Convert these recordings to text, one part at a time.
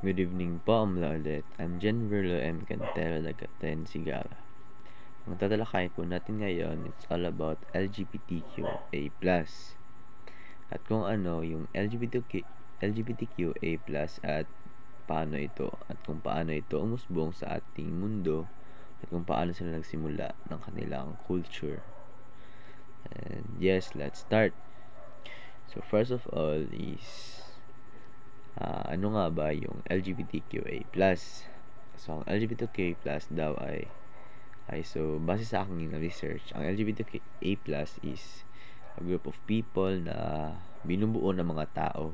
Good evening po, mula ulit. I'm Jenverlo M. Cantero Dagaten Sigara. Ang tatalakayin po natin ngayon, it's all about LGBTQA+. At kung ano yung LGBTQA+, at paano ito, at kung paano ito umusbong sa ating mundo, at kung paano sila nagsimula ng kanilang culture. And yes, let's start. So first of all is ano nga ba yung LGBTQA+? So, ang LGBTQA+ daw so, base sa aking research, ang LGBTQA+ is a group of people na binubuo ng mga tao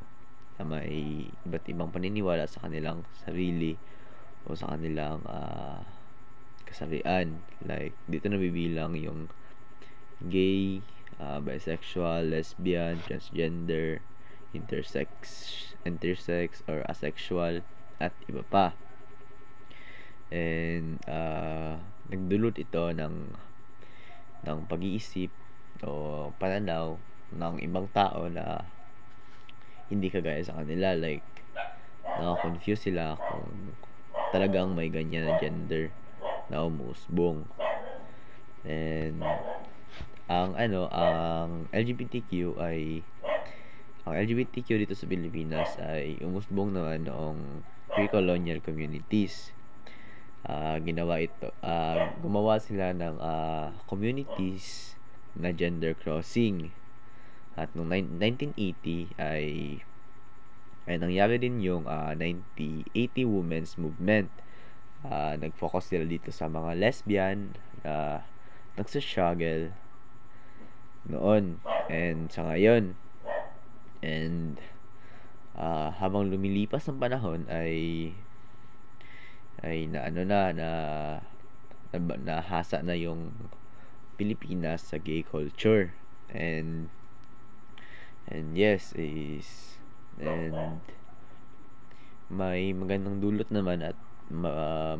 na may iba't ibang paniniwala sa kanilang sarili o sa kanilang kasarian. Like, dito nabibilang yung gay, bisexual, lesbian, transgender, intersex or asexual, at iba pa. And nagdulot ito ng pag-iisip o pananaw ng ibang tao na hindi kagaya sa kanila. Like, naka-confuse sila kung talagang may ganyan na gender na umusbong. And ang LGBTQ dito sa Pilipinas ay umusbong naman noong pre-colonial communities. Gumawa sila ng communities na gender crossing. At noong 1980 ay nangyari din yung 1980 Women's Movement. Nag-focus sila dito sa mga lesbian na nagsa-struggle noon and sa ngayon. And habang lumilipas ang panahon ay nahasa na yung Pilipinas sa gay culture. And yes and may magandang dulot naman at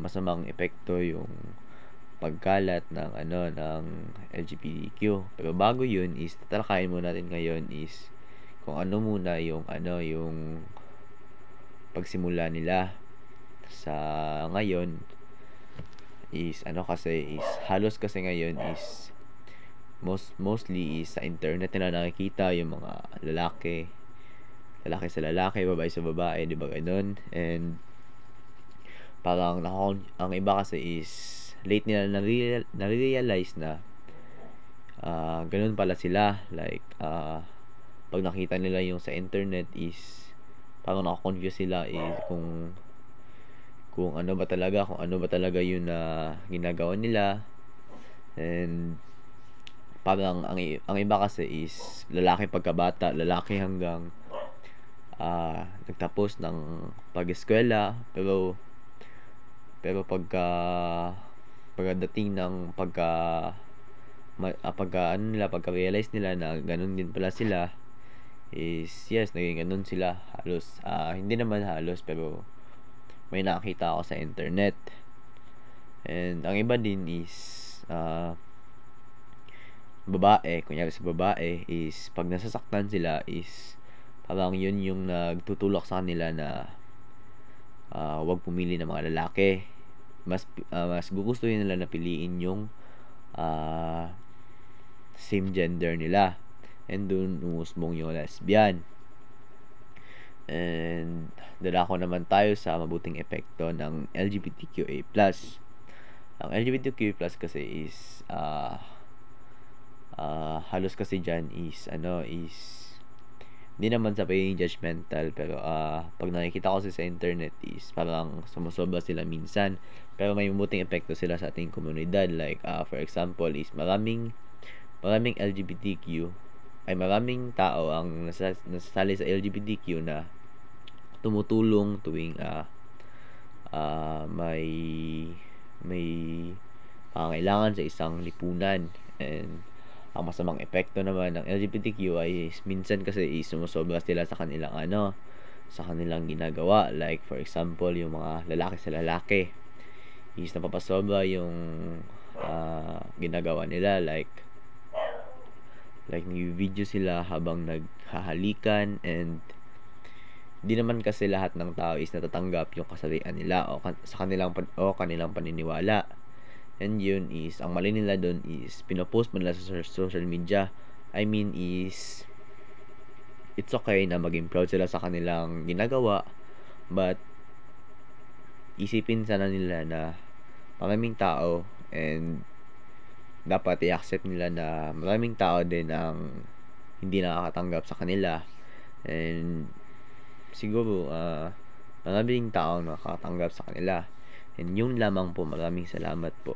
masamang epekto yung pagkalat ng LGBTQ. Pero bago yun is tatalakayin mo natin ngayon is kung ano muna yung pagsimula nila sa ngayon is halos kasi ngayon is mostly is sa internet nila nakikita yung mga lalaki sa lalaki, babae sa babae, di ba ganun? And parang ang iba kasi is late nila na-realize na ganun pala sila. Like, pag nakita nila yung sa internet is parang naka-confuse sila kung ano ba talaga yun na ginagawa nila. And parang ang iba kasi is lalaki pagkabata, lalaki hanggang nagtapos ng pag-eskwela, pero pagdating ng pagka-realize nila na ganun din pala sila is yes, naging ganun sila halos. Hindi naman halos, pero may nakakita ako sa internet. And ang iba din is babae, kunyari sa babae is pag nasasaktan sila is parang yun yung nagtutulak sa kanila na wag pumili ng mga lalaki. Mas gugustuhin nila na piliin yung same gender nila. And dun umusbong yung lesbian. And dadako naman tayo sa mabuting epekto ng LGBTQA+. Ang LGBTQA+ kasi is halos kasi dyan is hindi naman sa pagiging judgmental, pero pag nakikita ko sa internet is parang sumusobra sila minsan, pero may mabuting epekto sila sa ating komunidad. Like, for example is maraming LGBTQ ay maraming tao ang nasasali sa LGBTQ na tumutulong tuwing may pangailangan sa isang lipunan. And ang masamang epekto naman ng LGBTQ ay minsan kasi sumusobra sila sa kanilang ginagawa. Like, for example, yung mga lalaki sa lalaki is napapasobra yung ginagawa nila. Like nag-video sila habang naghahalikan, and Di naman kasi lahat ng tao is natatanggap yung kasarian nila sa kanilang paniniwala. And yun is, ang mali nila doon is, pinopost mo nila sa social media. I mean is, it's okay na maging proud sila sa kanilang ginagawa, but isipin sana nila na maraming tao, and dapat i-accept nila na maraming tao din ang hindi nakakatanggap sa kanila. And siguro maraming tao nakakatanggap sa kanila. And yun lamang po. Maraming salamat po.